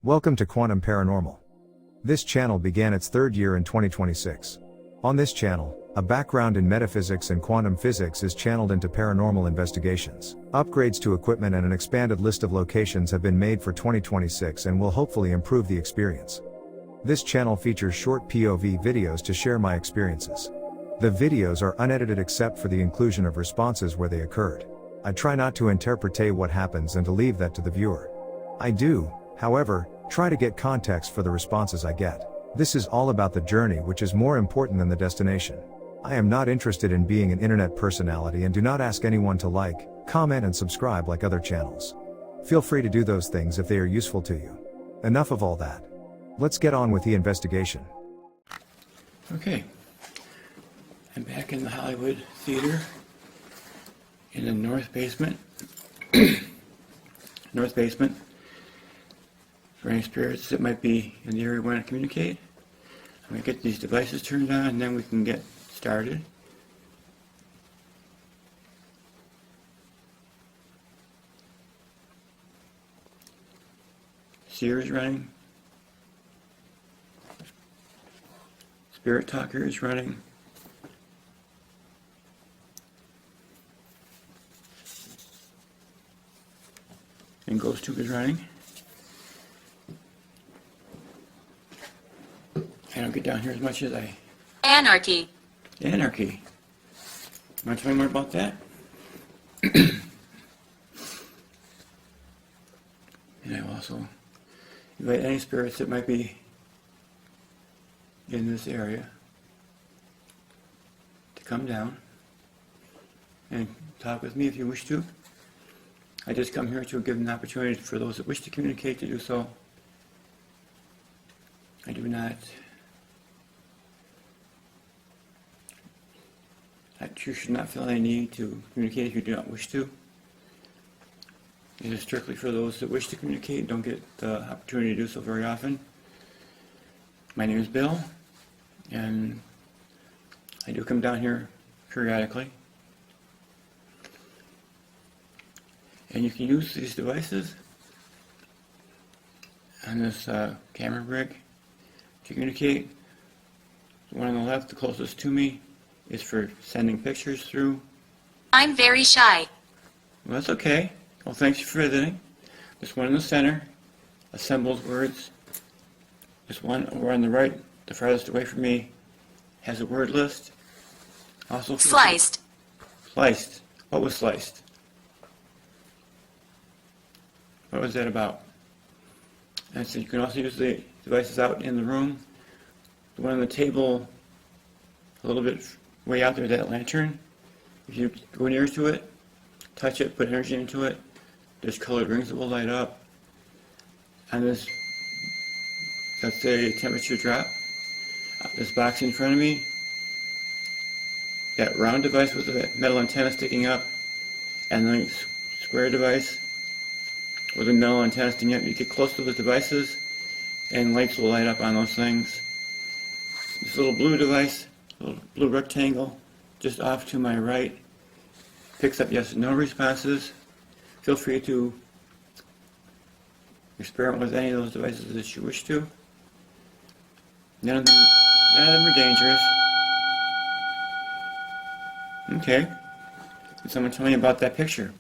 Welcome to Quantum Paranormal. This channel began its third year in 2026. On this channel, a background in metaphysics and quantum physics is channeled into paranormal investigations. Upgrades to equipment and an expanded list of locations have been made for 2026 and will hopefully improve the experience. This channel features short POV videos to share my experiences. The videos are unedited except for the inclusion of responses where they occurred. I try not to interpret what happens and to leave that to the viewer. I do, however, try to get context for the responses I get. This is all about the journey, which is more important than the destination. I am not interested in being an internet personality and do not ask anyone to like, comment and subscribe like other channels. Feel free to do those things if they are useful to you. Enough of all that. Let's get on with the investigation. Okay, I'm back in the Hollywood Theater in the north basement. North basement. For any spirits that might be in the area we want to communicate. I'm going to get these devices turned on and then we can get started. Seer is running. Spirit Talker is running. And GhostTube is running. I don't get down here as much as I... Anarchy. Anarchy. Want to tell me more about that? And I will also invite any spirits that might be in this area to come down and talk with me if you wish to. I just come here to give an opportunity for those that wish to communicate to do so. I do not... You should not feel any need to communicate if you do not wish to. It is strictly for those that wish to communicate and don't get the opportunity to do so very often. My name is Bill, and I do come down here periodically. And you can use these devices on this camera rig to communicate. The one on the left, the closest to me, is for sending pictures through. I'm very shy. Well, that's okay. Well, thanks for visiting. This one in the center assembles words. This one over on the right, the farthest away from me, has a word list. Also Sliced. Sliced. What was sliced? What was that about? And so you can also use the devices out in the room. The one on the table, a little bit way out there, that lantern. If you go near to it, touch it, put energy into it, there's colored rings that will light up. And this, that's a temperature drop. This box in front of me, that round device with the metal antenna sticking up, and the square device with a metal antenna sticking up. You get close to the devices, and lights will light up on those things. This little blue device, little blue rectangle, just off to my right, picks up yes and no responses. Feel free to experiment with any of those devices that you wish to. None of them are dangerous. Okay. Can someone tell me about that picture?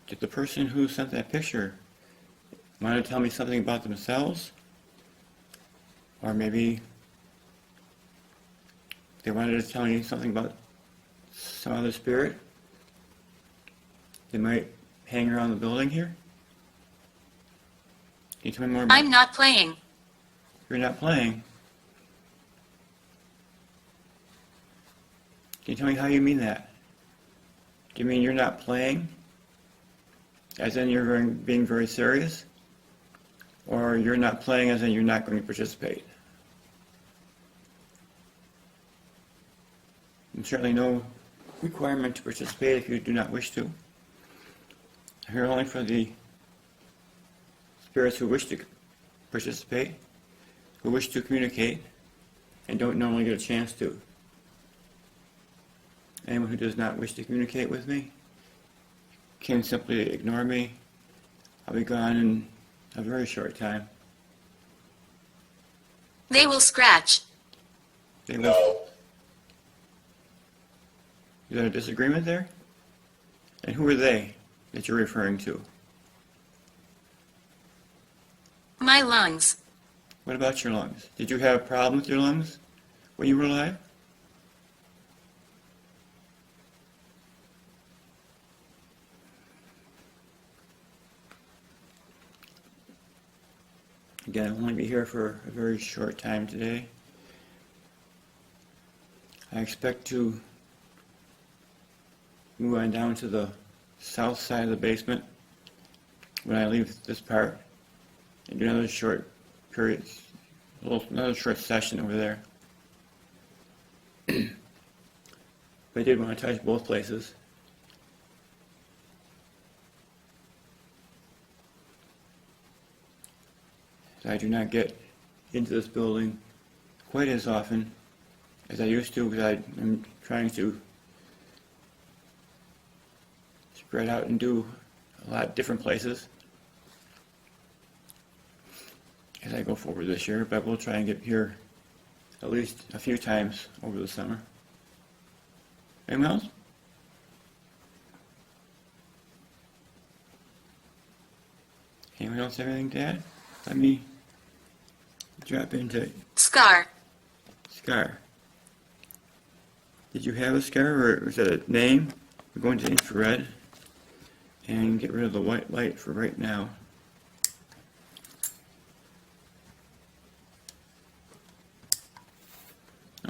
Did the person who sent that picture want to tell me something about themselves? Or maybe they wanted to tell me something about some other spirit? They might hang around the building here? Can you tell me more about... I'm not playing. You're not playing? Can you tell me how you mean that? Do you mean you're not playing? As in you're being very serious? Or you're not playing as in you're not going to participate? There's certainly no requirement to participate if you do not wish to. I'm here only for the spirits who wish to participate, who wish to communicate, and don't normally get a chance to. Anyone who does not wish to communicate with me can simply ignore me. I'll be gone in a very short time. They will scratch. They will. Is there a disagreement there? And who are they that you're referring to? My lungs. What about your lungs? Did you have a problem with your lungs when you were alive? Again, I'll only be here for a very short time today. I expect to move on down to the south side of the basement when I leave this part and do another short period, another short session over there. But I did want to touch both places. I do not get into this building quite as often as I used to, because I'm trying to spread out and do a lot of different places as I go forward this year, but we'll try and get here at least a few times over the summer. Anyone else? Anyone else have anything to add? Let me drop into Scar. Scar. Did you have a scar, or was that a name? We're going to infrared and get rid of the white light for right now.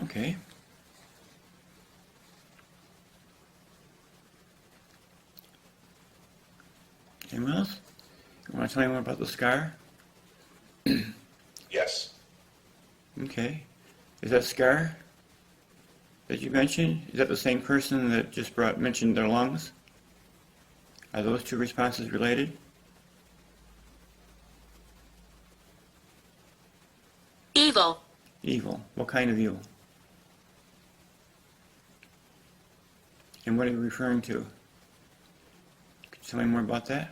Okay. Anyone else? You want to tell me more about the scar? Yes. Okay. Is that Scar that you mentioned? Is that the same person that just mentioned their lungs? Are those two responses related? Evil. Evil. What kind of evil? And what are you referring to? Could you tell me more about that?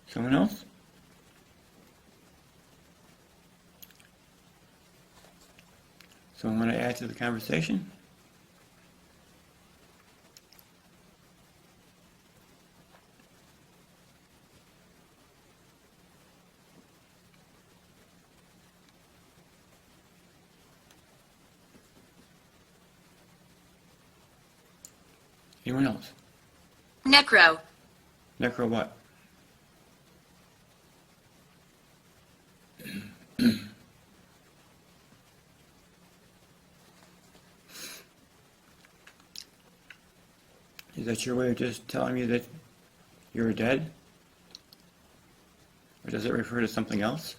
Someone else? Someone want to add to the conversation? Anyone else? Necro. Necro what? Is that your way of just telling me that you're dead? Or does it refer to something else?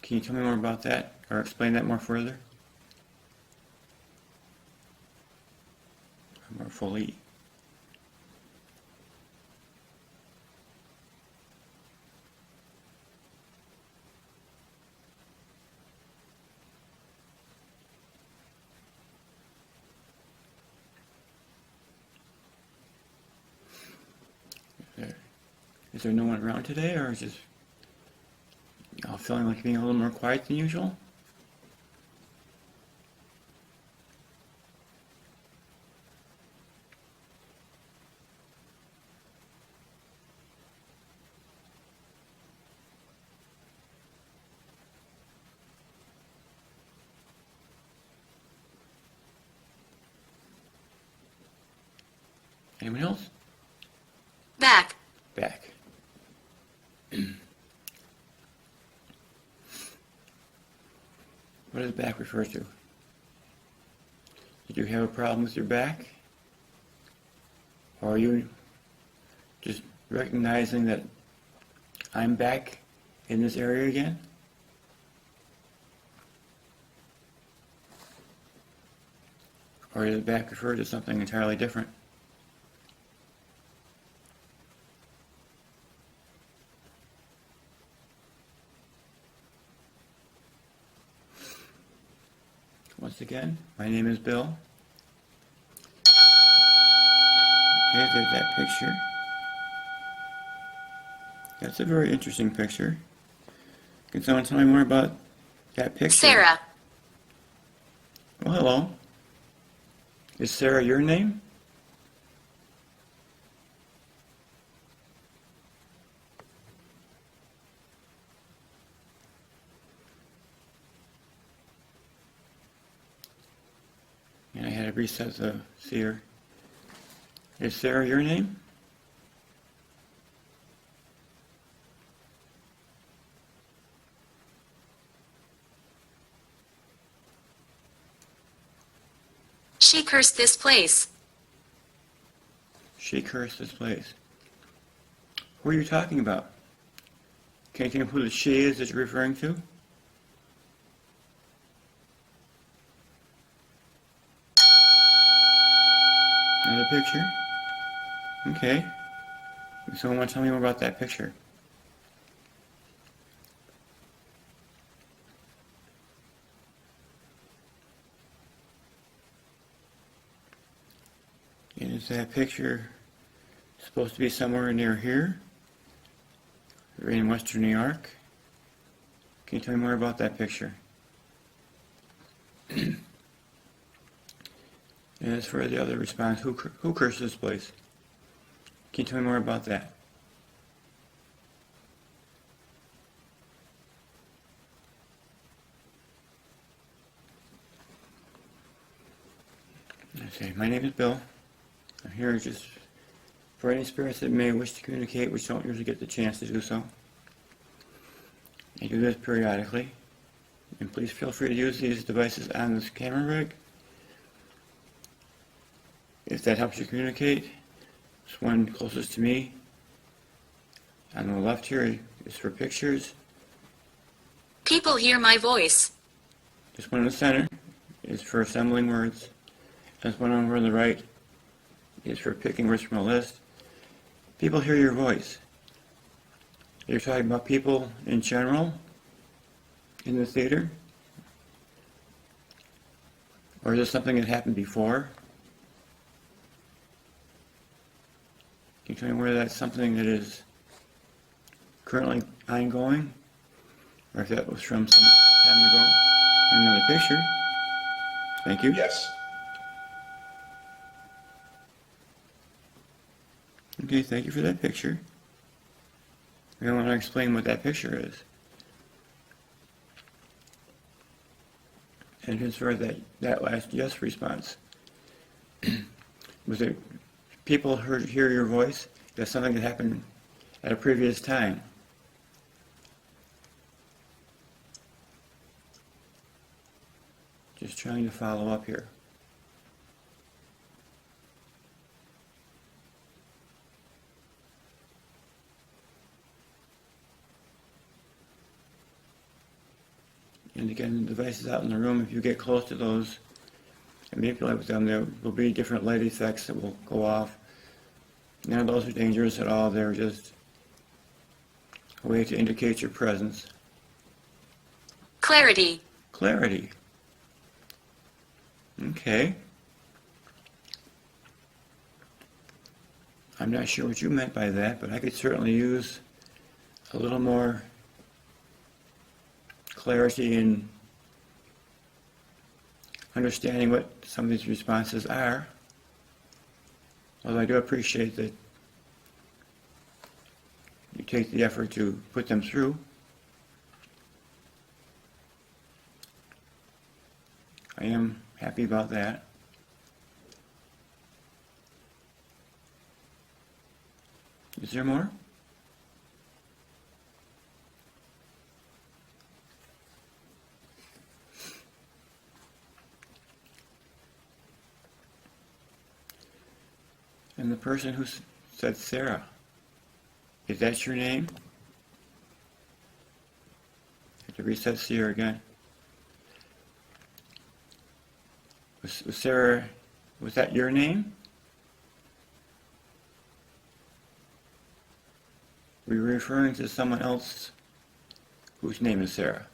Can you tell me more about that, or explain that more further? Or more fully? Is there no one around today, or is just y'all feeling like being a little more quiet than usual? Anyone else? Back. Back. What does back refer to? Did you have a problem with your back? Or are you just recognizing that I'm back in this area again? Or does the back refer to something entirely different? Once again, my name is Bill. Okay, there's that picture. That's a very interesting picture. Can someone tell me more about that picture? Sarah. Oh, hello. Is Sarah your name? And I had to reset the seer. Is Sarah your name? She cursed this place. She cursed this place. Who are you talking about? Can you tell me who the she is that you're referring to? Another picture? Okay. Does someone want to tell me more about that picture? Is that picture supposed to be somewhere near here? Or in Western New York? Can you tell me more about that picture? And as for the other response, who cursed this place? Can you tell me more about that? Okay, my name is Bill. I'm here just for any spirits that may wish to communicate, which don't usually get the chance to do so. I do this periodically. And please feel free to use these devices on this camera rig. If that helps you communicate, this one closest to me on the left here is for pictures. People hear my voice. This one in the center is for assembling words. This one over on the right is for picking words from a list. People hear your voice. You're talking about people in general in the theater? Or is this something that happened before? Can you tell me whether that's something that is currently ongoing? Or if that was from some time ago? Another picture. Thank you. Yes. Okay, thank you for that picture. I want to explain what that picture is. And as far as that last yes response, was it people hear your voice? That's something that happened at a previous time. Just trying to follow up here. And again, the devices out in the room, if you get close to those and manipulate with them, there will be different light effects that will go off. None of those are dangerous at all. They're just a way to indicate your presence. Clarity. Clarity. Okay. I'm not sure what you meant by that, but I could certainly use a little more clarity in understanding what some of these responses are. Although I do appreciate that you take the effort to put them through. I am happy about that. Is there more? And the person who said Sarah, is that your name? I have to reset Seer again. Was Sarah Was that your name? Were you referring to someone else whose name is Sarah?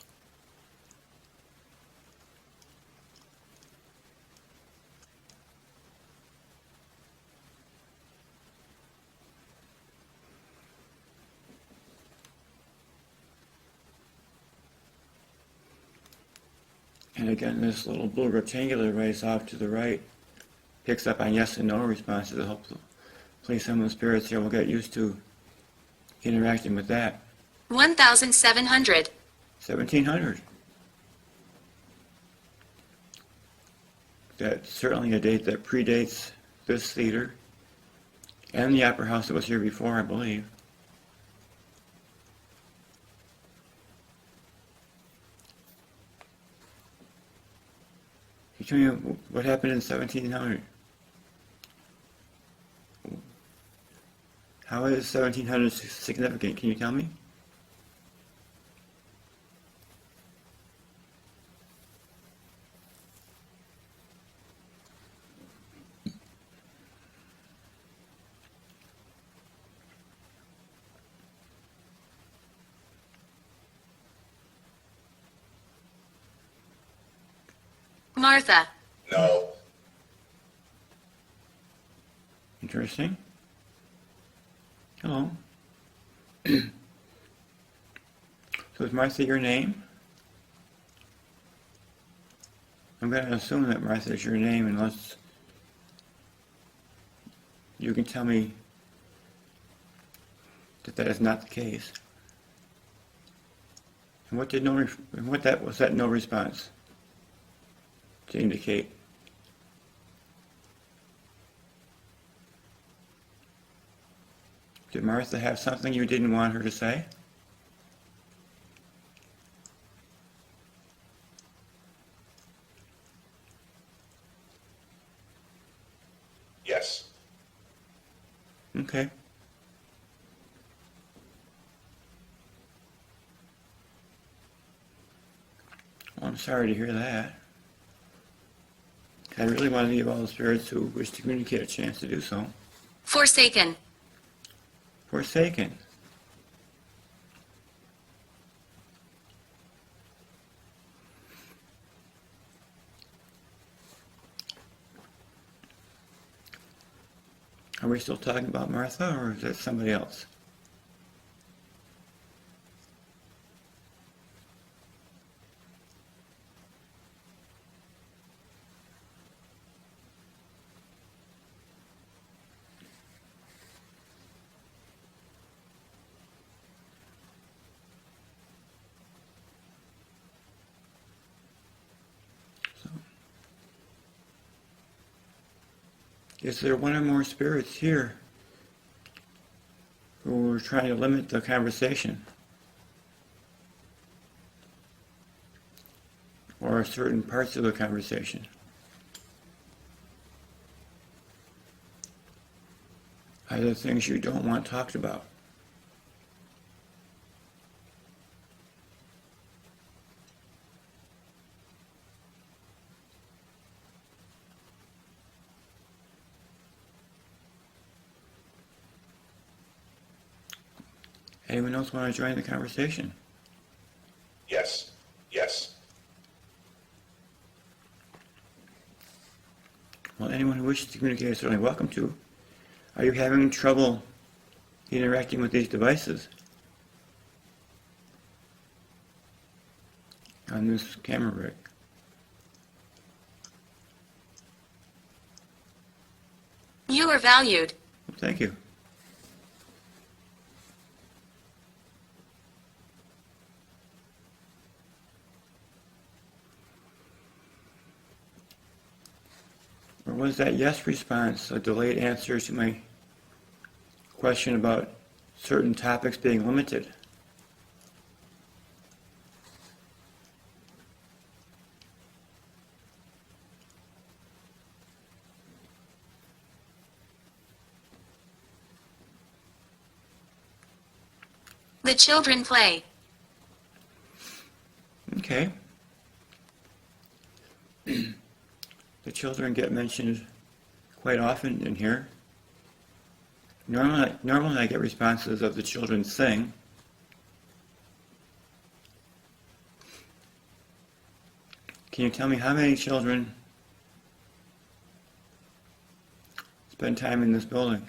And again, this little blue rectangular race off to the right picks up on yes and no responses. Hopefully some of the spirits here will get used to interacting with that. 1,700. 1,700. That's certainly a date that predates this theater and the Opera House that was here before, I believe. Can you tell me what happened in 1700? How is 1700 significant? Can you tell me? Martha. No. Interesting. Hello. So is Martha your name? I'm going to assume that Martha is your name unless you can tell me that that is not the case. And what was that no response to indicate? Did Martha have something you didn't want her to say? Yes. Okay. Well, I'm sorry to hear that. I really want to give all the spirits who wish to communicate a chance to do so. Forsaken. Forsaken. Are we still talking about Martha, or is that somebody else? Is there one or more spirits here who are trying to limit the conversation? Or certain parts of the conversation? Are there things you don't want talked about? Anyone else want to join the conversation? Yes. Yes. Well, anyone who wishes to communicate is certainly welcome to. Are you having trouble interacting with these devices on this camera rig? You are valued. Well, thank you. Or was that yes response a delayed answer to my question about certain topics being limited? The children play. Okay. The children get mentioned quite often in here. Normally I get responses of the children sing. Can you tell me how many children spend time in this building?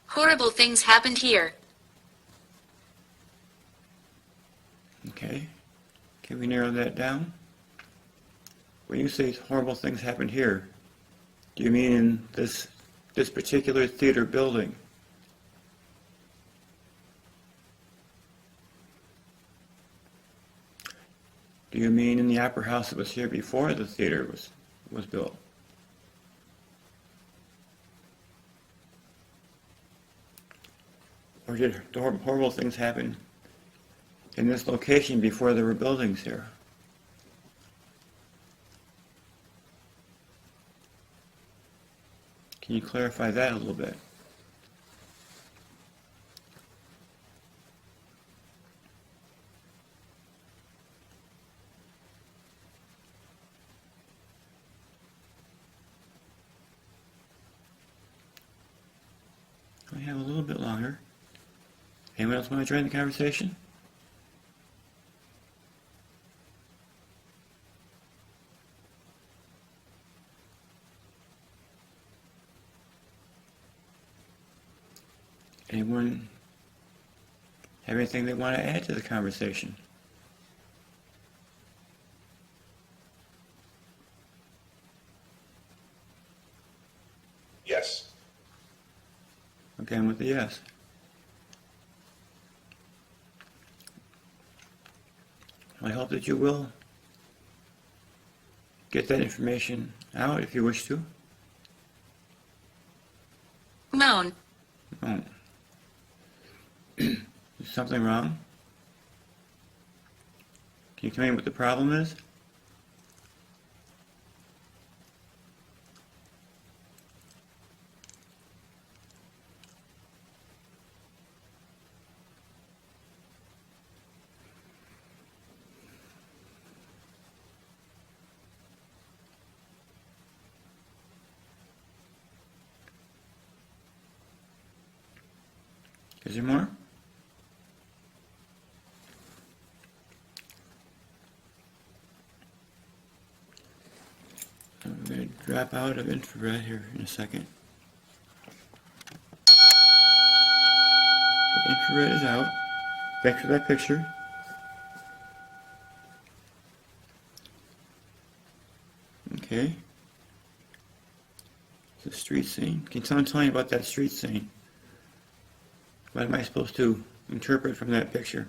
Horrible things happened here. Okay. Can we narrow that down? When you say horrible things happened here, do you mean in this particular theater building? Do you mean in the opera house that was here before the theater was built? Or did horrible things happen in this location before there were buildings here? Can you clarify that a little bit? We have a little bit longer. Anyone else want to join the conversation? Anyone have anything they want to add to the conversation? Yes. Again with the yes. I hope that you will get that information out if you wish to. Moan. Oh. Is something wrong? Can you tell me what the problem is? Is there more? I'm going to drop out of infrared here in a second. The infrared is out. Back to that picture. Okay. It's a street scene. Can someone tell me about that street scene? What am I supposed to interpret from that picture?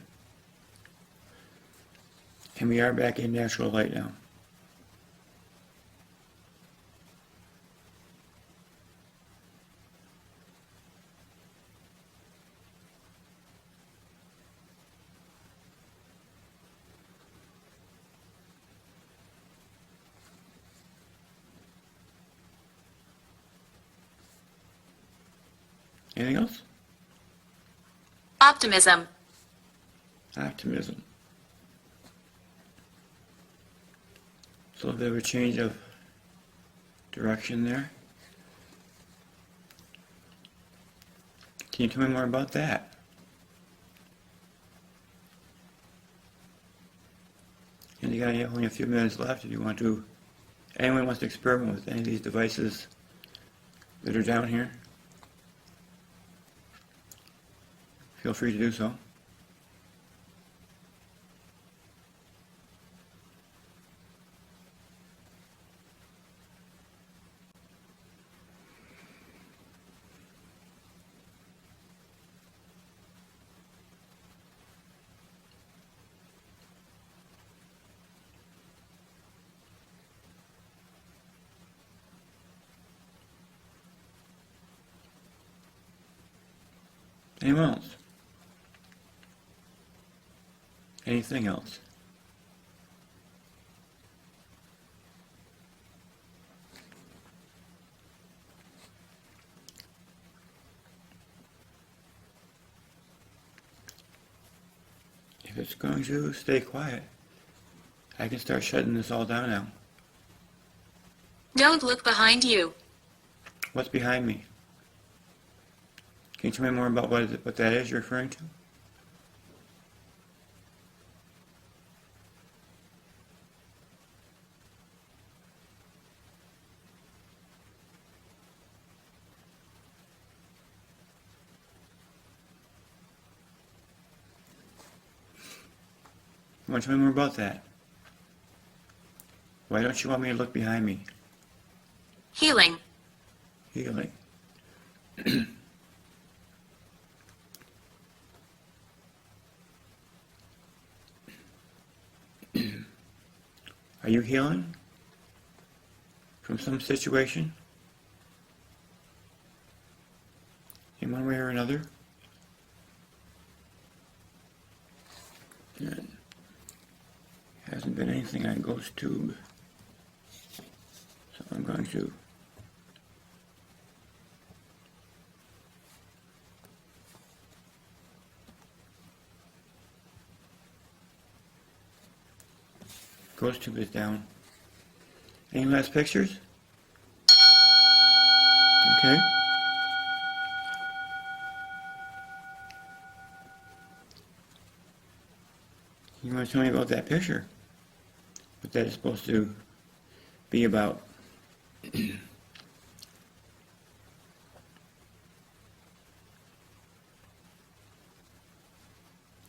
And we are back in natural light now. Anything else? Optimism. Optimism. So a bit of a change of direction there. Can you tell me more about that? And you got only a few minutes left if you want to. Anyone wants to experiment with any of these devices that are down here? Feel free to do so. Anyone else? Anything else? If it's going to stay quiet, I can start shutting this all down now. Don't look behind you. What's behind me? Can you tell me more about what that is you're referring to? You want to tell me more about that? Why don't you want me to look behind me? Healing. Healing. Are you healing from some situation in one way or another? There hasn't been anything on GhostTube, so I'm going to GhostTube is down. Any last pictures? Okay. You want to tell me about that picture? What that is supposed to be about? And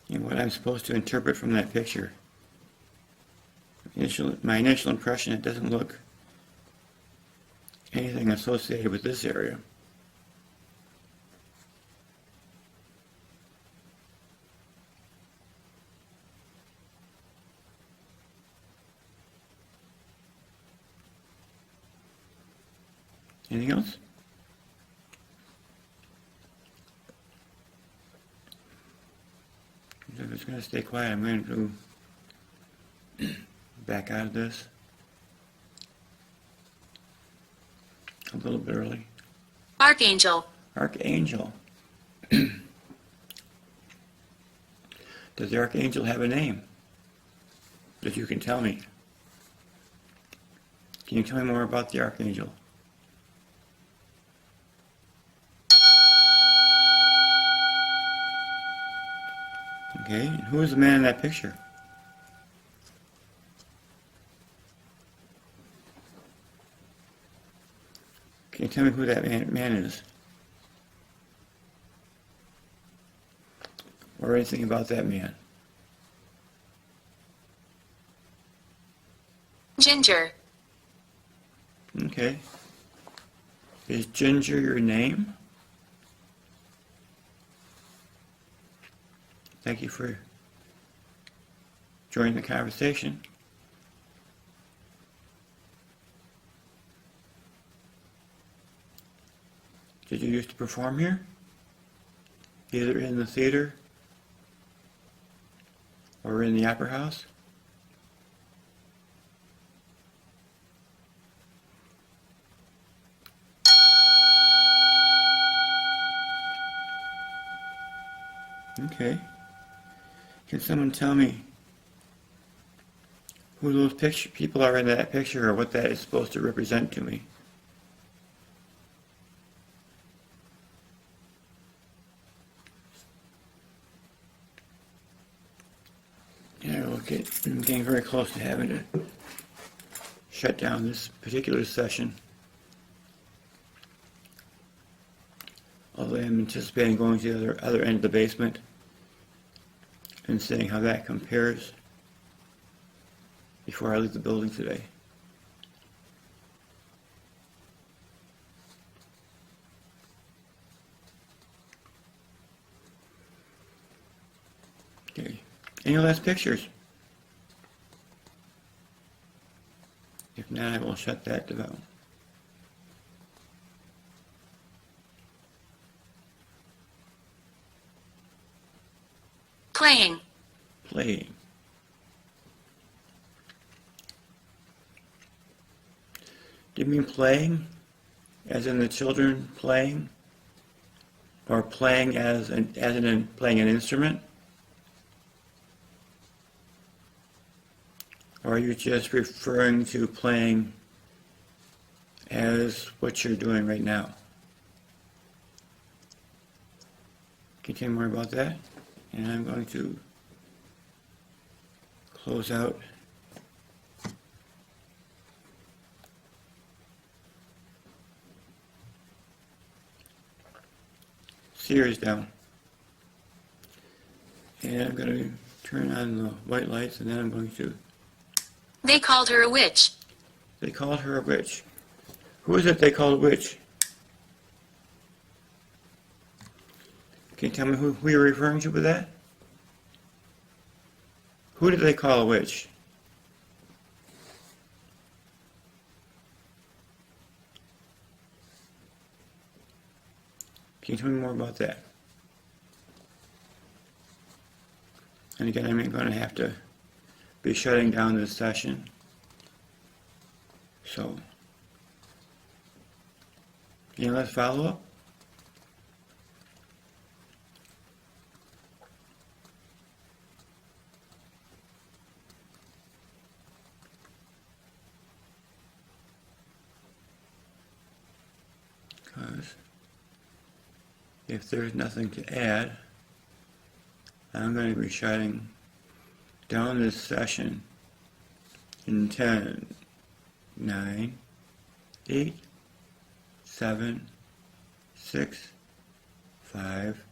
what I'm supposed to interpret from that picture. My initial impression, it doesn't look anything associated with this area. Anything else? If it's going to stay quiet, I'm going to back out of this a little bit early. Archangel. Archangel. Does the Archangel have a name that you can tell me? Can you tell me more about the Archangel? Okay, and who is the man in that picture? Can you tell me who that man is? Or anything about that man? Ginger. Okay. Is Ginger your name? Thank you for joining the conversation. Did you used to perform here? Either in the theater or in the opera house? Okay. Can someone tell me who those people are in that picture or what that is supposed to represent to me? Yeah, okay. I'm getting very close to having to shut down this particular session. Although I'm anticipating going to the other end of the basement and seeing how that compares before I leave the building today. Okay. Any last pictures? If not, I will shut that down. Playing. Playing. Do you mean playing, as in the children playing, or playing as in playing an instrument? Or are you just referring to playing as what you're doing right now. Can you tell me more about that? And I'm going to close out Seer is down. And I'm going to turn on the white lights, and then I'm going to... They called her a witch. They called her a witch. Who is it they called a witch? Can you tell me who you're referring to with that? Who did they call a witch? Can you tell me more about that? And again, I'm going to have to be shutting down this session. So, let's follow up. Because if there's nothing to add, I'm going to be shutting down this session in 10, 9, 8, 7, 6, 5,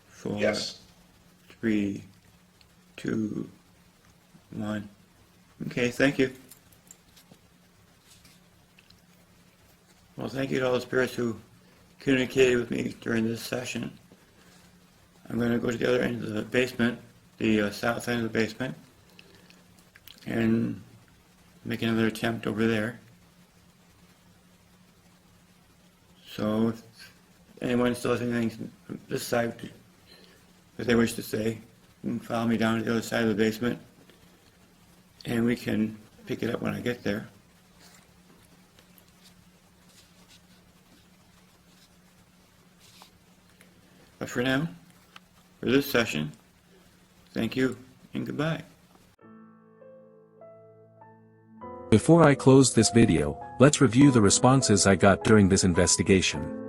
4, Yes. 3, 2, 1. Okay, thank you. Well, thank you to all the spirits who communicated with me during this session. I'm going to go to the other end of the basement, the south end of the basement, and make another attempt over there. So if anyone still has anything from this side that they wish to say, you can follow me down to the other side of the basement, and we can pick it up when I get there. But for now, for this session, thank you and goodbye. Before I close this video, let's review the responses I got during this investigation.